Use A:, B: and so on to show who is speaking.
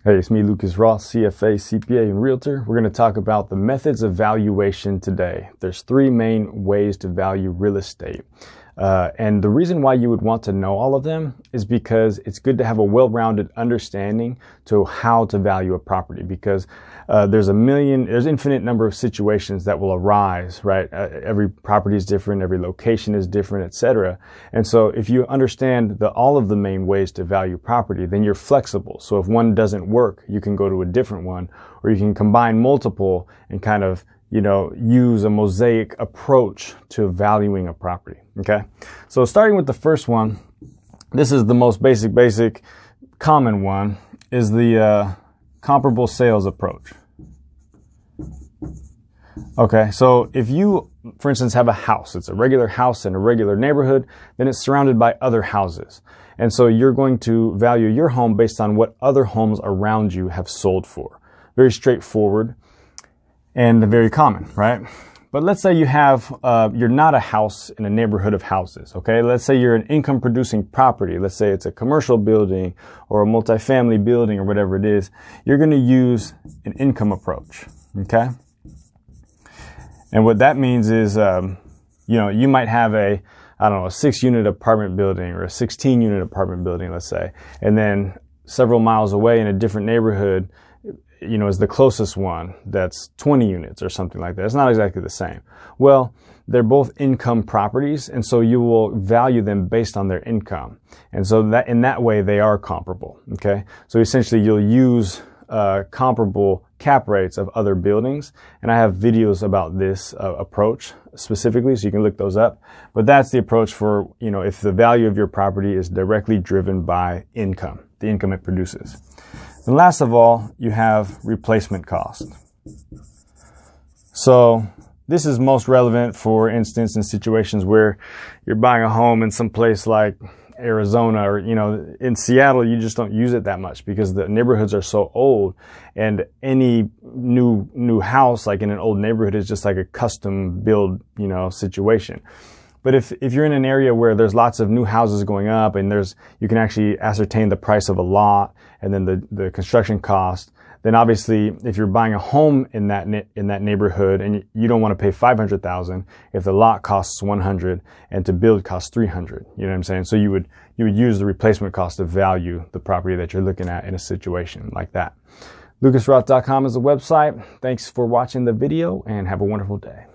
A: Hey, it's me, Lucas Roth, CFA, CPA, and Realtor. We're going to talk about the methods of valuation today. There's three main ways to value real estate. And the reason why you would want to know all of them is because it's good to have a well-rounded understanding to how to value a property, because there's infinite number of situations that will arise, right? Every property is different, every location is different, etc. And so if you understand all of the main ways to value property, then you're flexible. So if one doesn't work, you can go to a different one, or you can combine multiple and kind of use a mosaic approach to valuing a property. Okay. So starting with the first one, this is the most basic, common one, is the comparable sales approach. Okay. So if you, for instance, have a house, it's a regular house in a regular neighborhood, then it's surrounded by other houses. And so you're going to value your home based on what other homes around you have sold for. Very straightforward. And very common, right? But let's say you have, you're not a house in a neighborhood of houses, okay? Let's say you're an income producing property. Let's say it's a commercial building or a multifamily building or whatever it is. You're going to use an income approach, okay? And what that means is, you might have a 6-unit apartment building or a 16-unit apartment building, let's say, and then several miles away in a different neighborhood, is the closest one that's 20 units or something like that. It's not exactly the same. Well, they're both income properties, and so you will value them based on their income. And so that in that way, they are comparable, okay? So essentially, you'll use comparable cap rates of other buildings, and I have videos about this approach specifically, so you can look those up. But that's the approach for, if the value of your property is directly driven by income, the income it produces. And last of all, you have replacement cost. So this is most relevant, for instance, in situations where you're buying a home in some place like Arizona or, in Seattle, you just don't use it that much because the neighborhoods are so old, and any new house, like in an old neighborhood, is just like a custom build, situation. But if you're in an area where there's lots of new houses going up and you can actually ascertain the price of a lot and then the construction cost, then obviously if you're buying a home in that neighborhood and you don't want to pay $500,000 if the lot costs $100 and to build costs $300, you know what I'm saying? So you would use the replacement cost to value the property that you're looking at in a situation like that. LucasRoth.com is the website. Thanks for watching the video and have a wonderful day.